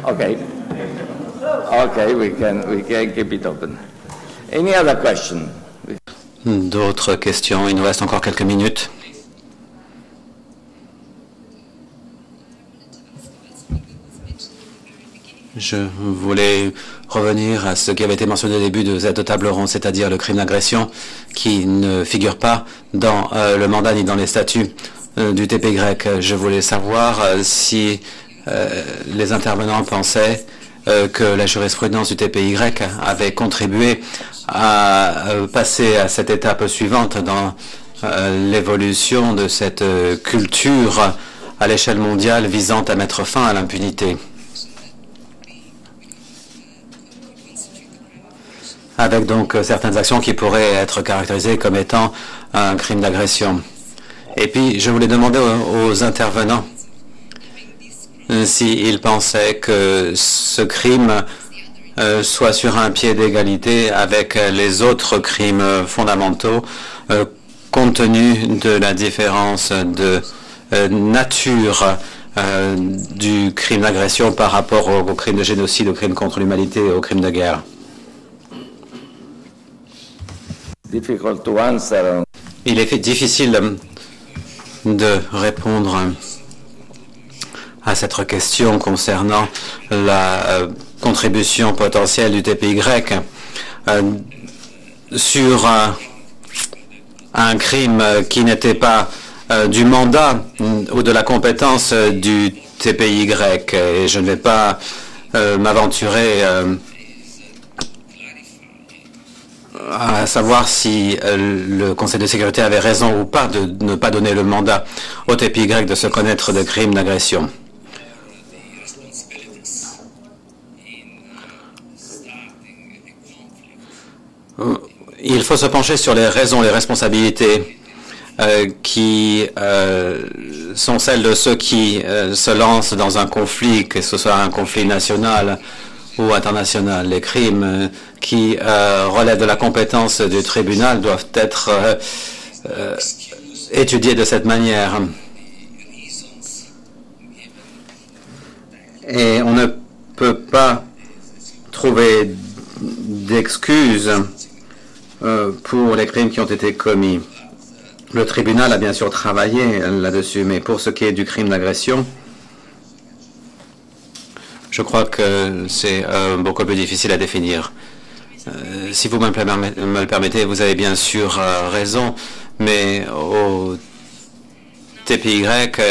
Okay. Okay, we can keep it open. Any other question? D'autres questions? Il nous reste encore quelques minutes. Je voulais revenir à ce qui avait été mentionné au début de cette table ronde, c'est-à-dire le crime d'agression qui ne figure pas dans le mandat ni dans les statuts du TPY. Je voulais savoir si les intervenants pensaient que la jurisprudence du TPY avait contribué à passer à cette étape suivante dans l'évolution de cette culture à l'échelle mondiale visant à mettre fin à l'impunité. Avec donc certaines actions qui pourraient être caractérisées comme étant un crime d'agression. Et puis, je voulais demander aux intervenants s'ils pensaient que ce crime soit sur un pied d'égalité avec les autres crimes fondamentaux, compte tenu de la différence de nature du crime d'agression par rapport au crime de génocide, au crime contre l'humanité et au crime de guerre. Il est difficile de répondre à cette question concernant la contribution potentielle du TPY sur un crime qui n'était pas du mandat ou de la compétence du TPY. Et je ne vais pas m'aventurer à savoir si le Conseil de sécurité avait raison ou pas de ne pas donner le mandat au TPY de se connaître de crimes d'agression. Il faut se pencher sur les raisons, les responsabilités qui sont celles de ceux qui se lancent dans un conflit, que ce soit un conflit national ou international. Les crimes qui relèvent de la compétence du tribunal doivent être étudiés de cette manière. Et on ne peut pas trouver d'excuses pour les crimes qui ont été commis. Le tribunal a bien sûr travaillé là-dessus, mais pour ce qui est du crime d'agression, je crois que c'est beaucoup plus difficile à définir. Si vous me le permettez, vous avez bien sûr raison, mais au TPY,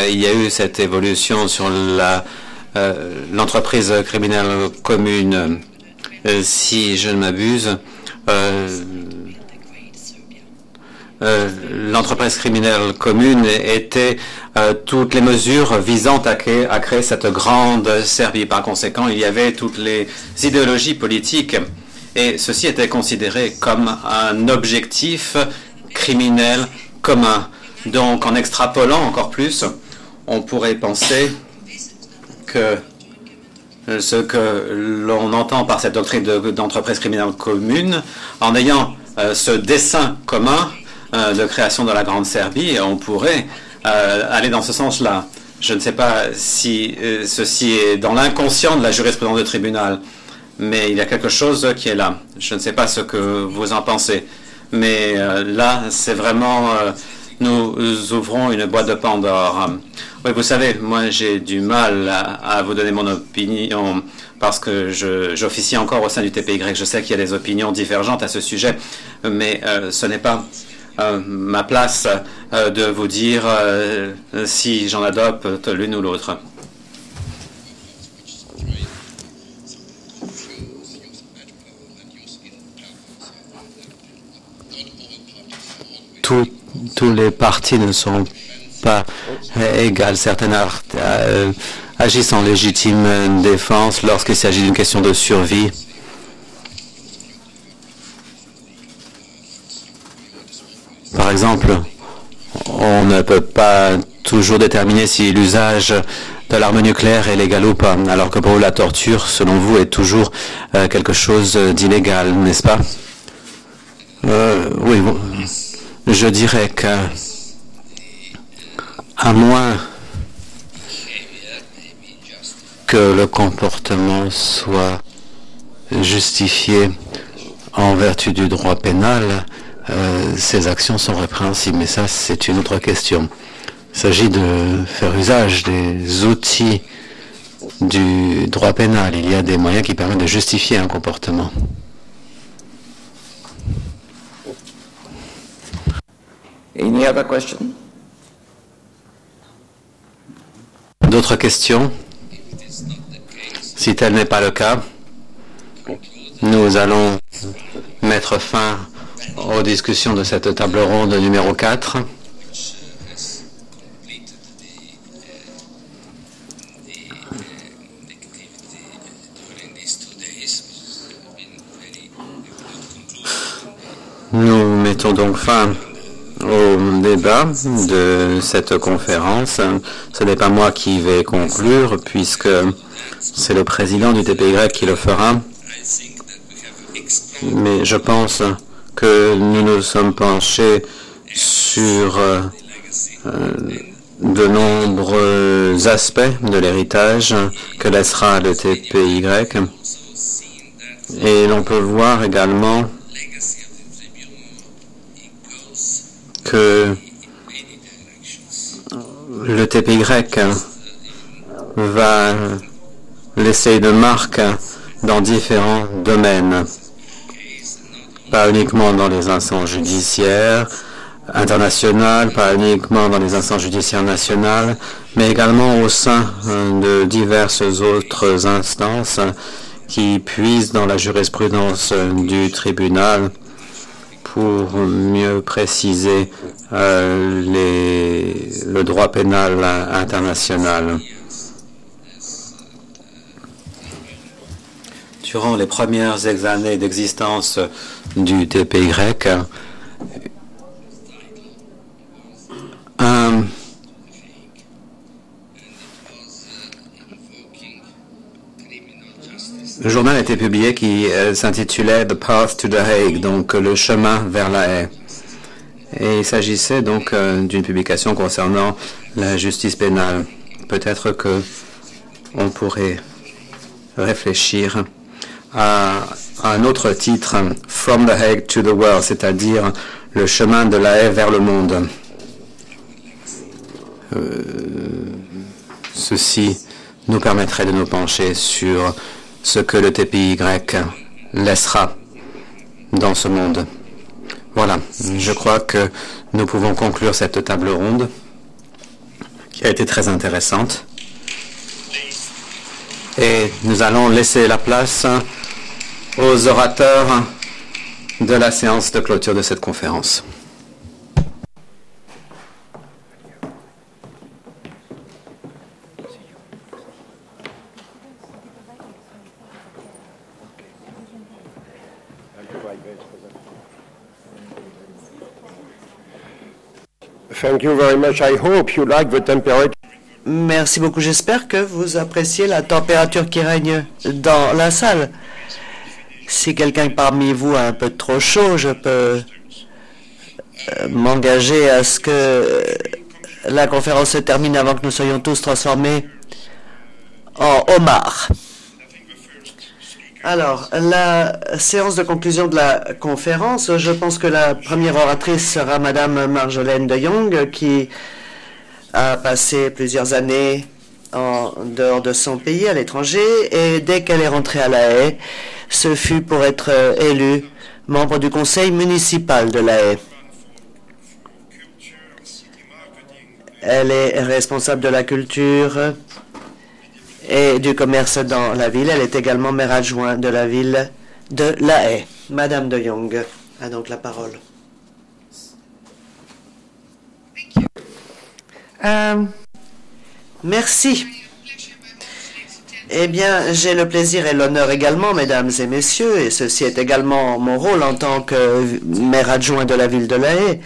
il y a eu cette évolution sur l'entreprise criminelle commune. Si je ne m'abuse, l'entreprise criminelle commune était toutes les mesures visant à créer cette grande Serbie. Par conséquent, il y avait toutes les idéologies politiques et ceci était considéré comme un objectif criminel commun. Donc, en extrapolant encore plus, on pourrait penser que ce que l'on entend par cette doctrine d'entreprise criminelle commune, en ayant ce dessein commun de création de la Grande Serbie, on pourrait aller dans ce sens-là. Je ne sais pas si ceci est dans l'inconscient de la jurisprudence du tribunal, mais il y a quelque chose qui est là. Je ne sais pas ce que vous en pensez, mais là, c'est vraiment... nous ouvrons une boîte de Pandore. Oui, vous savez, moi, j'ai du mal à vous donner mon opinion parce que j'officie encore au sein du TPY. Je sais qu'il y a des opinions divergentes à ce sujet, mais ce n'est pas ma place de vous dire si j'en adopte l'une ou l'autre. Tous les partis ne sont pas égales. Certaines agissent en légitime défense lorsqu'il s'agit d'une question de survie. Par exemple, on ne peut pas toujours déterminer si l'usage de l'arme nucléaire est légal ou pas, alors que pour vous, la torture, selon vous, est toujours quelque chose d'illégal, n'est-ce pas? Oui, je dirais que, à moins que le comportement soit justifié en vertu du droit pénal, ces actions sont répréhensibles. Mais ça, c'est une autre question. Il s'agit de faire usage des outils du droit pénal. Il y a des moyens qui permettent de justifier un comportement. Any other question? D'autres questions? Si tel n'est pas le cas, nous allons mettre fin aux discussions de cette table ronde numéro 4. Nous mettons donc fin au débat de cette conférence. Ce n'est pas moi qui vais conclure, puisque c'est le président du TPY qui le fera. Mais je pense que nous nous sommes penchés sur de nombreux aspects de l'héritage que laissera le TPY. Et l'on peut voir également que le TPY va laisser une marque dans différents domaines, pas uniquement dans les instances judiciaires internationales, pas uniquement dans les instances judiciaires nationales, mais également au sein de diverses autres instances qui puisent dans la jurisprudence du tribunal pour mieux préciser le droit pénal international. Durant les premières années d'existence du TPY, le journal a été publié qui s'intitulait The Path to the Hague, donc le chemin vers la Haye. Et il s'agissait donc d'une publication concernant la justice pénale. Peut-être que on pourrait réfléchir à un autre titre, From the Hague to the World, c'est-à-dire le chemin de la Haye vers le monde. Ceci nous permettrait de nous pencher sur ce que le TPY laissera dans ce monde. Voilà, je crois que nous pouvons conclure cette table ronde qui a été très intéressante. Et nous allons laisser la place aux orateurs de la séance de clôture de cette conférence. Thank you very much. I hope you like the temperature. Merci beaucoup. J'espère que vous appréciez la température qui règne dans la salle. Si quelqu'un parmi vous a un peu trop chaud, je peux m'engager à ce que la conférence se termine avant que nous soyons tous transformés en homards. Alors, la séance de conclusion de la conférence, je pense que la première oratrice sera Madame Marjolaine de Jong, qui a passé plusieurs années en dehors de son pays, à l'étranger, et dès qu'elle est rentrée à La Haye, ce fut pour être élue membre du conseil municipal de La Haye. Elle est responsable de la culture et du commerce dans la ville. Elle est également maire adjoint de la ville de La Haye. Madame de Jong a donc la parole. Merci. Eh bien, j'ai le plaisir et l'honneur également, mesdames et messieurs, et ceci est également mon rôle en tant que maire adjoint de la ville de La Haye.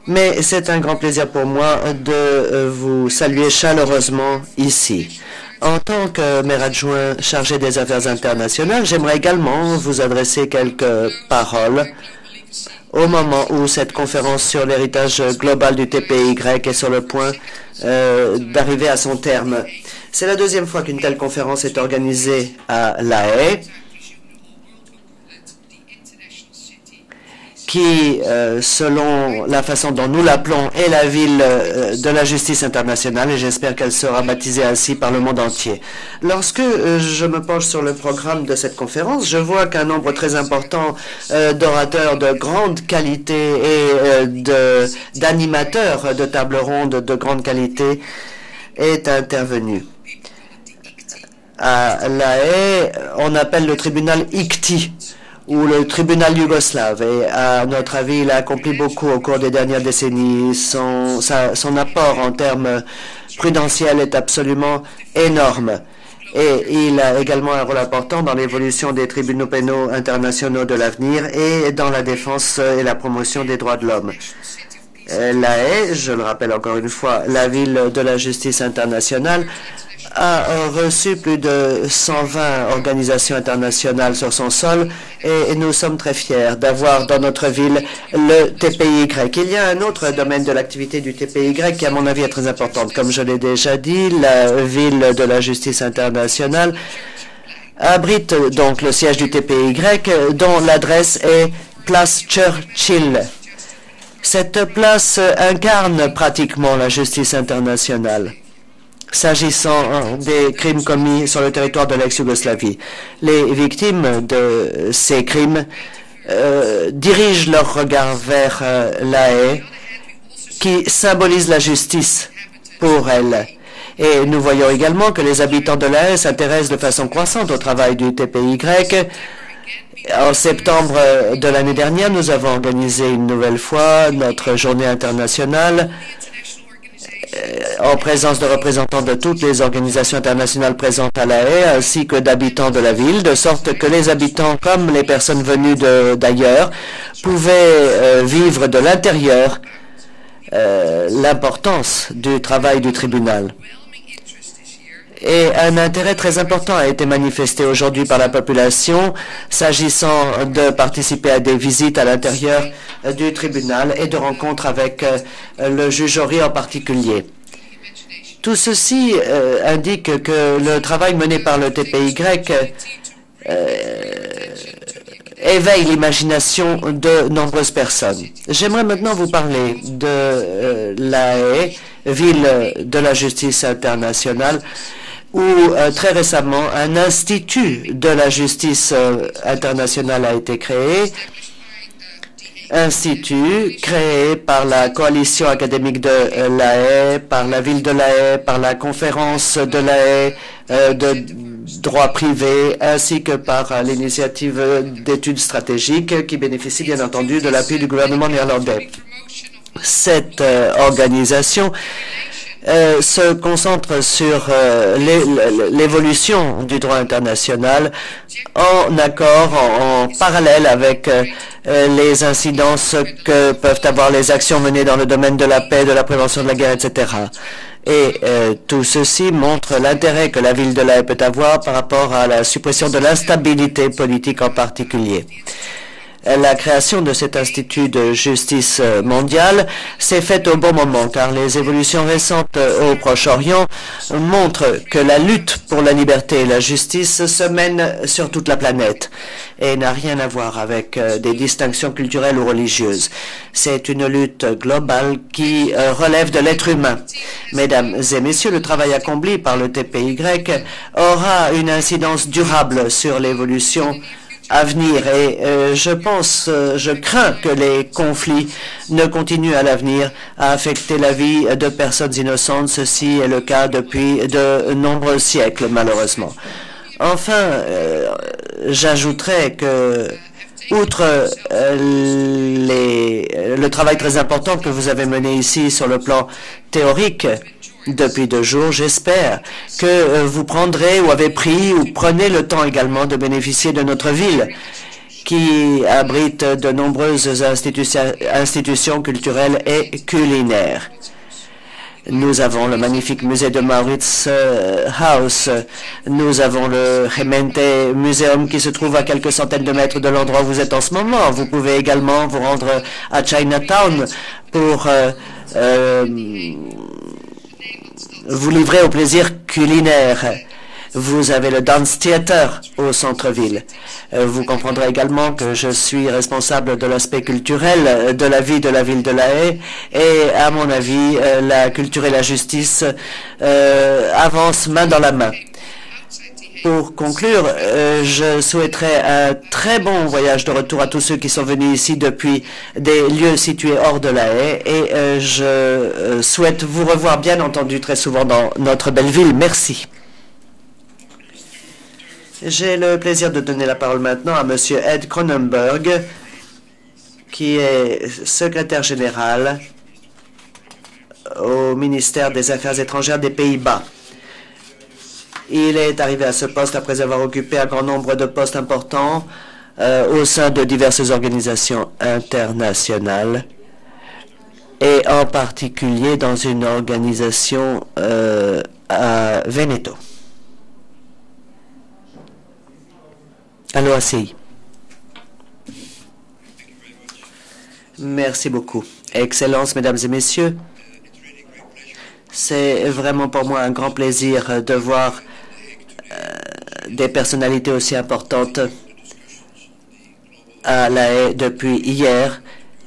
Mais c'est un grand plaisir pour moi de vous saluer chaleureusement ici. En tant que maire adjoint chargé des affaires internationales, j'aimerais également vous adresser quelques paroles au moment où cette conférence sur l'héritage global du TPY est sur le point d'arriver à son terme. C'est la deuxième fois qu'une telle conférence est organisée à La Haye, qui, selon la façon dont nous l'appelons, est la ville de la justice internationale, et j'espère qu'elle sera baptisée ainsi par le monde entier. Lorsque je me penche sur le programme de cette conférence, je vois qu'un nombre très important d'orateurs de grande qualité et d'animateurs de tables rondes de grande qualité est intervenu. À La Haye, on appelle le tribunal ICTY, ou le tribunal yougoslave. Et à notre avis, il a accompli beaucoup au cours des dernières décennies. Son apport en termes prudentiels est absolument énorme. Et il a également un rôle important dans l'évolution des tribunaux pénaux internationaux de l'avenir et dans la défense et la promotion des droits de l'homme. La Haye, je le rappelle encore une fois, la ville de la justice internationale, a reçu plus de 120 organisations internationales sur son sol et nous sommes très fiers d'avoir dans notre ville le TPY. Il y a un autre domaine de l'activité du TPY qui, à mon avis, est très importante. Comme je l'ai déjà dit, la ville de la justice internationale abrite donc le siège du TPY dont l'adresse est Place Churchill. Cette place incarne pratiquement la justice internationale s'agissant des crimes commis sur le territoire de l'ex-Yougoslavie. Les victimes de ces crimes dirigent leur regard vers La Haye, qui symbolise la justice pour elles. Et nous voyons également que les habitants de La Haye s'intéressent de façon croissante au travail du TPY. En septembre de l'année dernière, nous avons organisé une nouvelle fois notre journée internationale en présence de représentants de toutes les organisations internationales présentes à La Haye, ainsi que d'habitants de la ville, de sorte que les habitants, comme les personnes venues d'ailleurs, pouvaient vivre de l'intérieur l'importance du travail du tribunal. Et un intérêt très important a été manifesté aujourd'hui par la population s'agissant de participer à des visites à l'intérieur du tribunal et de rencontres avec le juge Ori en particulier. Tout ceci indique que le travail mené par le TPY éveille l'imagination de nombreuses personnes. J'aimerais maintenant vous parler de La Haye, ville de la justice internationale, où très récemment un institut de la justice internationale a été créé. Institut créé par la coalition académique de La Haye, par la ville de La Haye, par la conférence de La Haye de droit privé, ainsi que par l'initiative d'études stratégiques qui bénéficie bien entendu de l'appui du gouvernement néerlandais. Cette organisation se concentre sur l'évolution du droit international en accord, en parallèle avec les incidences que peuvent avoir les actions menées dans le domaine de la paix, de la prévention de la guerre, etc. Et tout ceci montre l'intérêt que la ville de La Haye peut avoir par rapport à la suppression de l'instabilité politique en particulier. La création de cet institut de justice mondiale s'est faite au bon moment, car les évolutions récentes au Proche-Orient montrent que la lutte pour la liberté et la justice se mène sur toute la planète et n'a rien à voir avec des distinctions culturelles ou religieuses. C'est une lutte globale qui relève de l'être humain. Mesdames et messieurs, le travail accompli par le TPY aura une incidence durable sur l'évolution à venir et je crains que les conflits ne continuent à l'avenir à affecter la vie de personnes innocentes. Ceci est le cas depuis de nombreux siècles, malheureusement. Enfin, j'ajouterais que, outre le travail très important que vous avez mené ici sur le plan théorique, depuis 2 jours, j'espère que vous prendrez ou avez pris ou prenez le temps également de bénéficier de notre ville qui abrite de nombreuses institutions culturelles et culinaires. Nous avons le magnifique musée de Maurits House. Nous avons le Gemeente Museum qui se trouve à quelques centaines de mètres de l'endroit où vous êtes en ce moment. Vous pouvez également vous rendre à Chinatown pour vous livrer au plaisir culinaire. Vous avez le Dance Theater au centre-ville. Vous comprendrez également que je suis responsable de l'aspect culturel de la vie de la ville de La Haye. Et à mon avis, la culture et la justice avancent main dans la main. Pour conclure, je souhaiterais un très bon voyage de retour à tous ceux qui sont venus ici depuis des lieux situés hors de La Haye. Et je souhaite vous revoir bien entendu très souvent dans notre belle ville. Merci. J'ai le plaisir de donner la parole maintenant à Monsieur Ed Cronenberg, qui est secrétaire général au ministère des Affaires étrangères des Pays-Bas. Il est arrivé à ce poste après avoir occupé un grand nombre de postes importants au sein de diverses organisations internationales et en particulier dans une organisation à Veneto. À l'OACI. Merci beaucoup. Excellences, mesdames et messieurs, c'est vraiment pour moi un grand plaisir de voir des personnalités aussi importantes à La Haye depuis hier,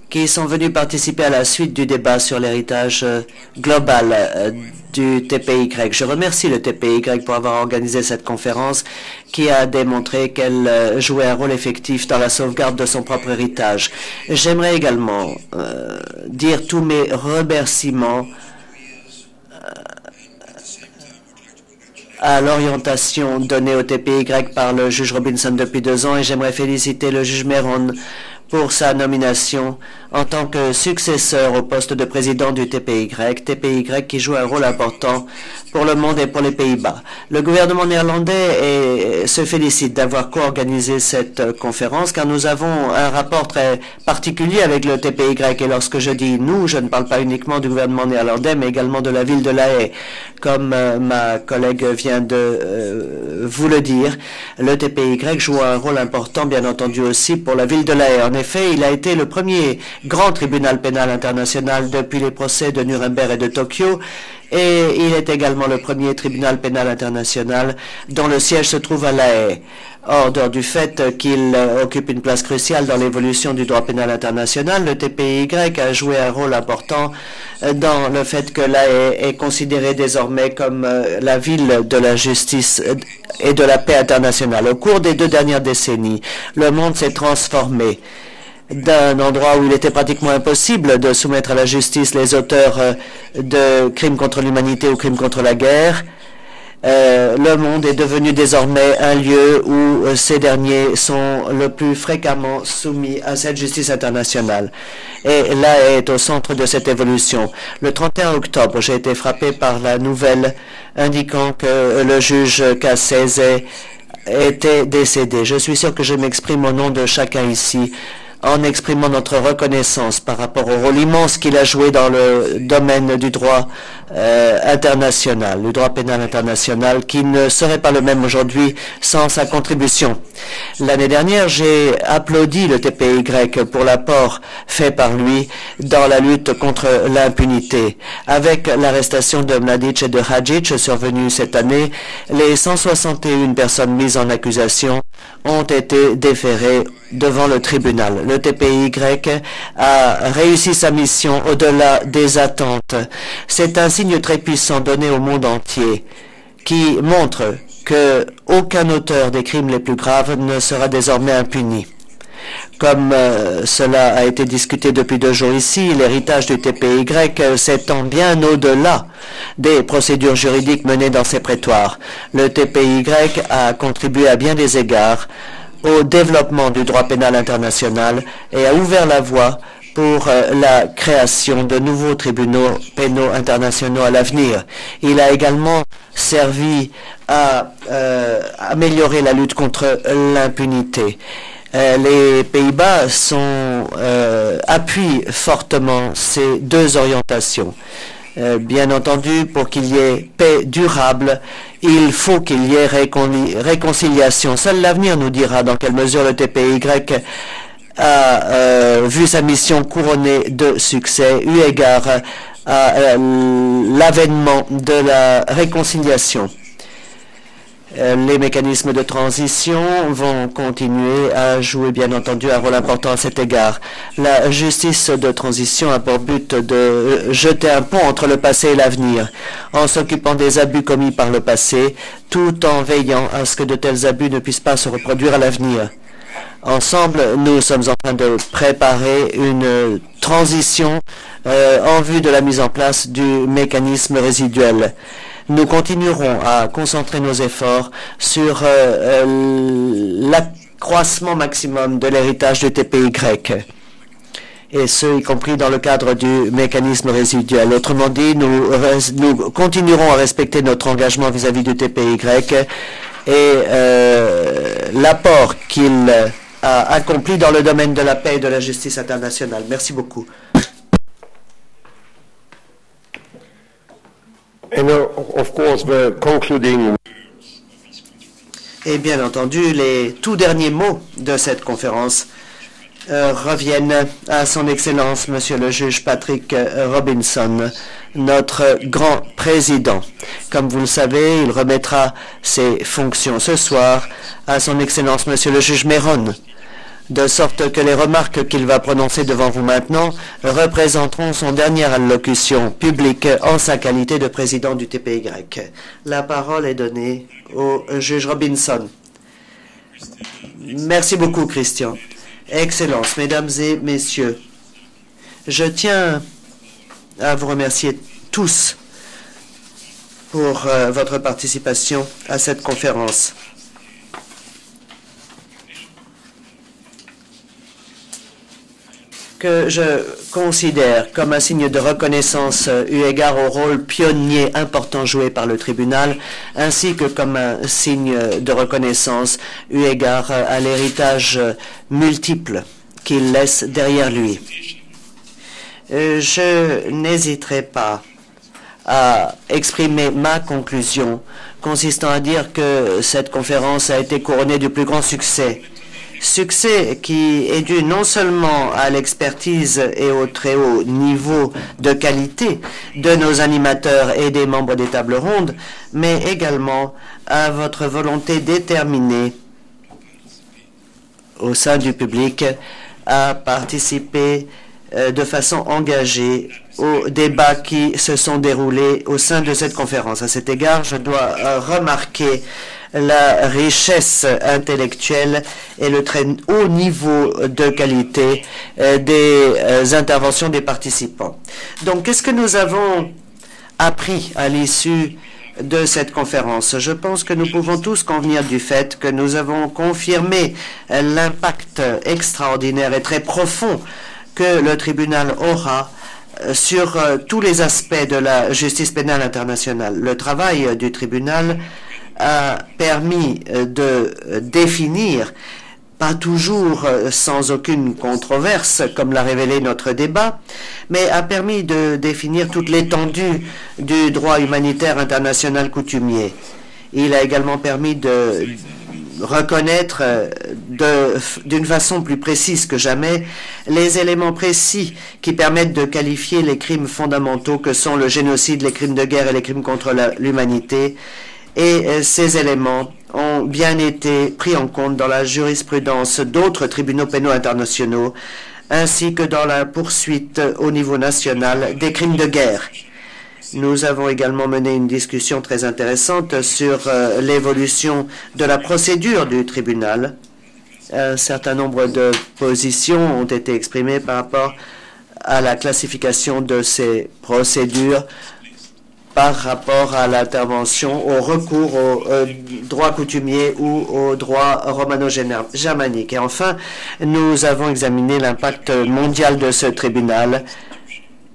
qui sont venus participer à la suite du débat sur l'héritage global du TPY. Je remercie le TPY pour avoir organisé cette conférence qui a démontré qu'elle jouait un rôle effectif dans la sauvegarde de son propre héritage. J'aimerais également dire tous mes remerciements à l'orientation donnée au TPY par le juge Robinson depuis 2 ans et j'aimerais féliciter le juge Meron pour sa nomination en tant que successeur au poste de président du TPY qui joue un rôle important pour le monde et pour les Pays-Bas. Le gouvernement néerlandais se félicite d'avoir co-organisé cette conférence car nous avons un rapport très particulier avec le TPY et lorsque je dis nous, je ne parle pas uniquement du gouvernement néerlandais mais également de la ville de La Haye. Comme ma collègue vient de vous le dire, le TPY joue un rôle important bien entendu aussi pour la ville de La Haye. En effet, il a été le premier grand tribunal pénal international depuis les procès de Nuremberg et de Tokyo et il est également le premier tribunal pénal international dont le siège se trouve à La Haye. Hors dehors du fait qu'il occupe une place cruciale dans l'évolution du droit pénal international, le TPY a joué un rôle important dans le fait que La Haye est considérée désormais comme la ville de la justice et de la paix internationale. Au cours des 2 dernières décennies, le monde s'est transformé. D'un endroit où il était pratiquement impossible de soumettre à la justice les auteurs de crimes contre l'humanité ou crimes contre la guerre, le monde est devenu désormais un lieu où ces derniers sont le plus fréquemment soumis à cette justice internationale. Et là est au centre de cette évolution. Le 31 octobre, j'ai été frappé par la nouvelle indiquant que le juge Cassese était décédé. Je suis sûr que je m'exprime au nom de chacun ici en exprimant notre reconnaissance par rapport au rôle immense qu'il a joué dans le domaine du droit international, du droit pénal international, qui ne serait pas le même aujourd'hui sans sa contribution. L'année dernière, j'ai applaudi le TPY pour l'apport fait par lui dans la lutte contre l'impunité. Avec l'arrestation de Mladic et de Hadjic survenue cette année, les 161 personnes mises en accusation ont été déférées devant le tribunal. Le TPY a réussi sa mission au-delà des attentes. C'est un signe très puissant donné au monde entier qui montre que aucun auteur des crimes les plus graves ne sera désormais impuni. Comme cela a été discuté depuis 2 jours ici, l'héritage du TPY s'étend bien au-delà des procédures juridiques menées dans ces prétoires. Le TPY a contribué à bien des égards au développement du droit pénal international et a ouvert la voie pour la création de nouveaux tribunaux pénaux internationaux à l'avenir. Il a également servi à améliorer la lutte contre l'impunité. Les Pays-Bas appuient fortement ces 2 orientations. Bien entendu, pour qu'il y ait paix durable, il faut qu'il y ait réconciliation. Seul l'avenir nous dira dans quelle mesure le TPY a vu sa mission couronnée de succès, eu égard à l'avènement de la réconciliation. Les mécanismes de transition vont continuer à jouer, bien entendu, un rôle important à cet égard. La justice de transition a pour but de jeter un pont entre le passé et l'avenir, en s'occupant des abus commis par le passé, tout en veillant à ce que de tels abus ne puissent pas se reproduire à l'avenir. Ensemble, nous sommes en train de préparer une transition en vue de la mise en place du mécanisme résiduel. Nous continuerons à concentrer nos efforts sur l'accroissement maximum de l'héritage du TPY, et ce, y compris dans le cadre du mécanisme résiduel. Autrement dit, nous continuerons à respecter notre engagement vis-à-vis du TPY et l'apport qu'il a accompli dans le domaine de la paix et de la justice internationale. Merci beaucoup. And of course, the concluding. Et bien entendu, les tout derniers mots de cette conférence reviennent à son Excellence, Monsieur le juge Patrick Robinson, notre grand président. Comme vous le savez, il remettra ses fonctions ce soir à son Excellence, Monsieur le juge Meron, de sorte que les remarques qu'il va prononcer devant vous maintenant représenteront son dernière allocution publique en sa qualité de président du TPY. La parole est donnée au juge Robinson. Merci beaucoup, Christian. Excellences, mesdames et messieurs, je tiens à vous remercier tous pour votre participation à cette conférence. Que je considère comme un signe de reconnaissance eu égard au rôle pionnier important joué par le tribunal, ainsi que comme un signe de reconnaissance eu égard à l'héritage multiple qu'il laisse derrière lui. Je n'hésiterai pas à exprimer ma conclusion consistant à dire que cette conférence a été couronnée du plus grand succès. Succès qui est dû non seulement à l'expertise et au très haut niveau de qualité de nos animateurs et des membres des tables rondes, mais également à votre volonté déterminée au sein du public à participer de façon engagée aux débats qui se sont déroulés au sein de cette conférence. À cet égard, je dois remarquer la richesse intellectuelle et le très haut niveau de qualité des interventions des participants. Donc, qu'est-ce que nous avons appris à l'issue de cette conférence? Je pense que nous pouvons tous convenir du fait que nous avons confirmé l'impact extraordinaire et très profond que le tribunal aura sur tous les aspects de la justice pénale internationale. Le travail du tribunal a permis de définir, pas toujours sans aucune controverse, comme l'a révélé notre débat, mais a permis de définir toute l'étendue du droit humanitaire international coutumier. Il a également permis de reconnaître d'une façon plus précise que jamais les éléments précis qui permettent de qualifier les crimes fondamentaux que sont le génocide, les crimes de guerre et les crimes contre l'humanité. Et ces éléments ont bien été pris en compte dans la jurisprudence d'autres tribunaux pénaux internationaux, ainsi que dans la poursuite au niveau national des crimes de guerre. Nous avons également mené une discussion très intéressante sur l'évolution de la procédure du tribunal. Un certain nombre de positions ont été exprimées par rapport à la classification de ces procédures par rapport à l'intervention, au recours au droit coutumier ou au droit romano-germanique. Et enfin, nous avons examiné l'impact mondial de ce tribunal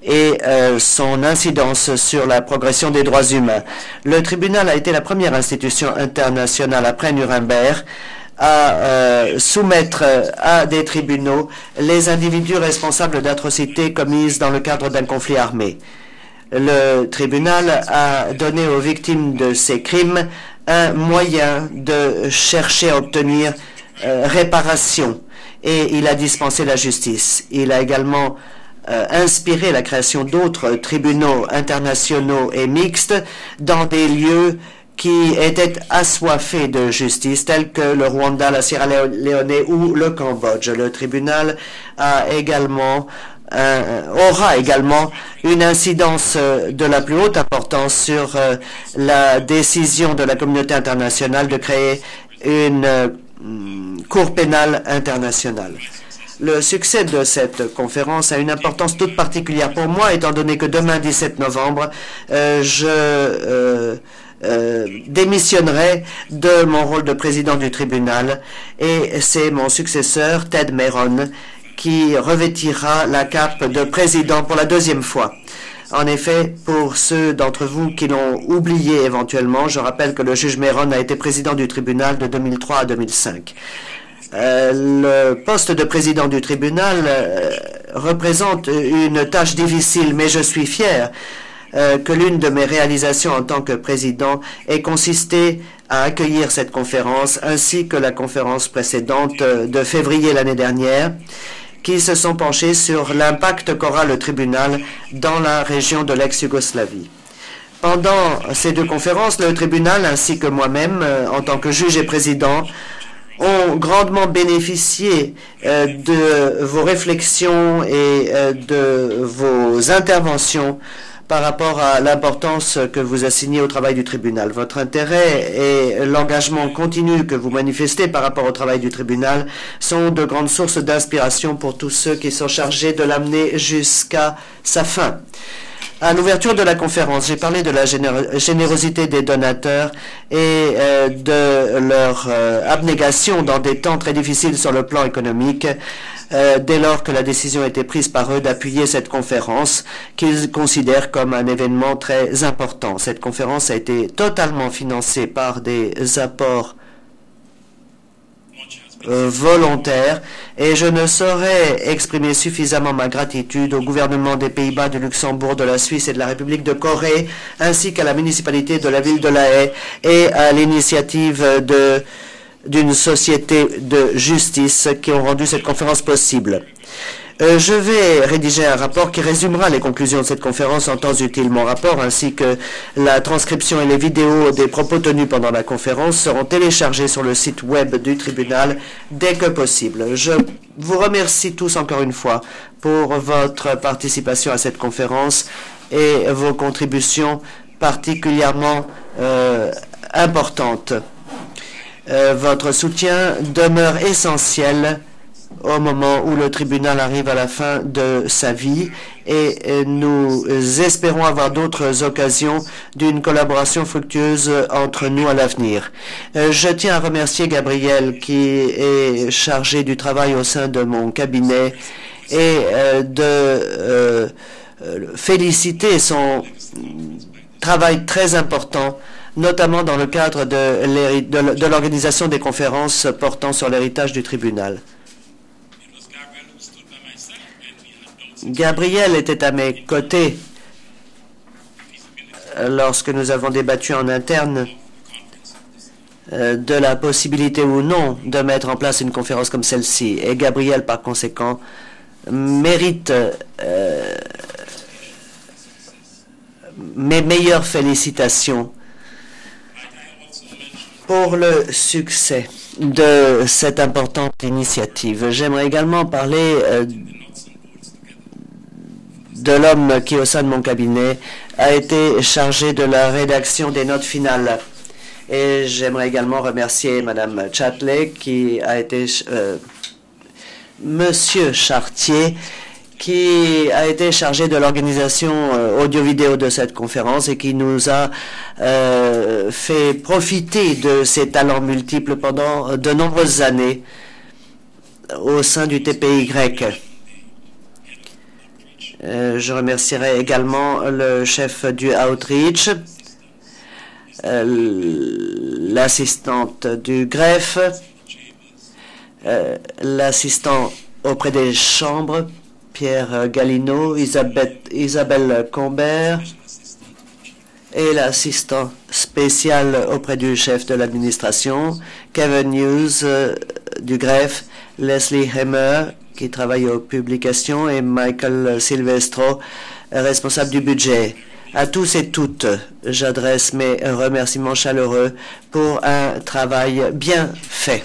et son incidence sur la progression des droits humains. Le tribunal a été la première institution internationale après Nuremberg à soumettre à des tribunaux les individus responsables d'atrocités commises dans le cadre d'un conflit armé. Le tribunal a donné aux victimes de ces crimes un moyen de chercher à obtenir réparation et il a dispensé la justice. Il a également inspiré la création d'autres tribunaux internationaux et mixtes dans des lieux qui étaient assoiffés de justice, tels que le Rwanda, la Sierra Leone ou le Cambodge. Le tribunal a également aura également une incidence de la plus haute importance sur la décision de la communauté internationale de créer une Cour pénale internationale. Le succès de cette conférence a une importance toute particulière pour moi, étant donné que demain, 17 novembre, je démissionnerai de mon rôle de président du tribunal et c'est mon successeur, Ted Meron, qui revêtira la cape de président pour la deuxième fois. En effet, pour ceux d'entre vous qui l'ont oublié éventuellement, je rappelle que le juge Meron a été président du tribunal de 2003 à 2005. Le poste de président du tribunal représente une tâche difficile, mais je suis fier que l'une de mes réalisations en tant que président ait consisté à accueillir cette conférence, ainsi que la conférence précédente de février l'année dernière, qui se sont penchés sur l'impact qu'aura le tribunal dans la région de l'ex-Yougoslavie. Pendant ces deux conférences, le tribunal ainsi que moi-même, en tant que juge et président, ont grandement bénéficié de vos réflexions et de vos interventions par rapport à l'importance que vous assignez au travail du tribunal. Votre intérêt et l'engagement continu que vous manifestez par rapport au travail du tribunal sont de grandes sources d'inspiration pour tous ceux qui sont chargés de l'amener jusqu'à sa fin. À l'ouverture de la conférence, j'ai parlé de la générosité des donateurs et de leur abnégation dans des temps très difficiles sur le plan économique, dès lors que la décision a été prise par eux d'appuyer cette conférence qu'ils considèrent comme un événement très important. Cette conférence a été totalement financée par des apports volontaire et je ne saurais exprimer suffisamment ma gratitude au gouvernement des Pays-Bas, du Luxembourg, de la Suisse et de la République de Corée, ainsi qu'à la municipalité de la ville de La Haye et à l'initiative d'une société de justice qui ont rendu cette conférence possible. Je vais rédiger un rapport qui résumera les conclusions de cette conférence en temps utile. Mon rapport ainsi que la transcription et les vidéos des propos tenus pendant la conférence seront téléchargés sur le site web du tribunal dès que possible. Je vous remercie tous encore une fois pour votre participation à cette conférence et vos contributions particulièrement importantes. Votre soutien demeure essentiel au moment où le tribunal arrive à la fin de sa vie et nous espérons avoir d'autres occasions d'une collaboration fructueuse entre nous à l'avenir. Je tiens à remercier Gabriel qui est chargé du travail au sein de mon cabinet et de féliciter son travail très important, notamment dans le cadre de l'organisation des conférences portant sur l'héritage du tribunal. Gabriel était à mes côtés lorsque nous avons débattu en interne de la possibilité ou non de mettre en place une conférence comme celle-ci. Et Gabriel, par conséquent, mérite mes meilleures félicitations pour le succès de cette importante initiative. J'aimerais également parler de l'homme qui, au sein de mon cabinet, a été chargé de la rédaction des notes finales. Et j'aimerais également remercier Madame Chatley, qui a été Monsieur Chartier, qui a été chargé de l'organisation audio-vidéo de cette conférence et qui nous a fait profiter de ses talents multiples pendant de nombreuses années au sein du TPY. Je remercierai également le chef du Outreach, l'assistante du greffe, l'assistant auprès des chambres, Pierre Galino, Isabelle Combert, et l'assistant spécial auprès du chef de l'administration, Kevin Hughes du greffe, Leslie Hammer qui travaille aux publications, et Michael Silvestro, responsable du budget. À tous et toutes, j'adresse mes remerciements chaleureux pour un travail bien fait.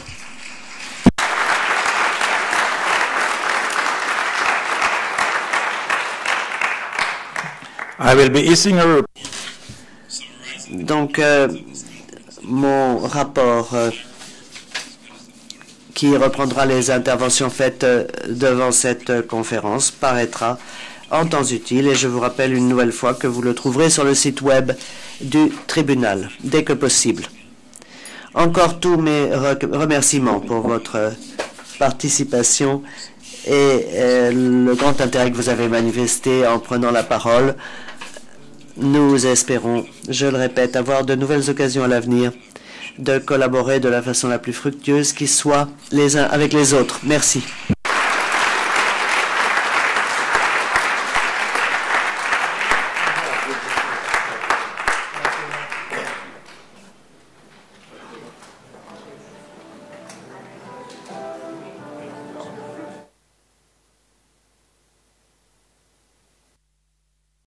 I will be issuing a Donc, mon rapport qui reprendra les interventions faites devant cette conférence paraîtra en temps utile, et je vous rappelle une nouvelle fois que vous le trouverez sur le site web du tribunal dès que possible. Encore tous mes remerciements pour votre participation et le grand intérêt que vous avez manifesté en prenant la parole. Nous espérons, je le répète, avoir de nouvelles occasions à l'avenir de collaborer de la façon la plus fructueuse qui soit les uns avec les autres. Merci.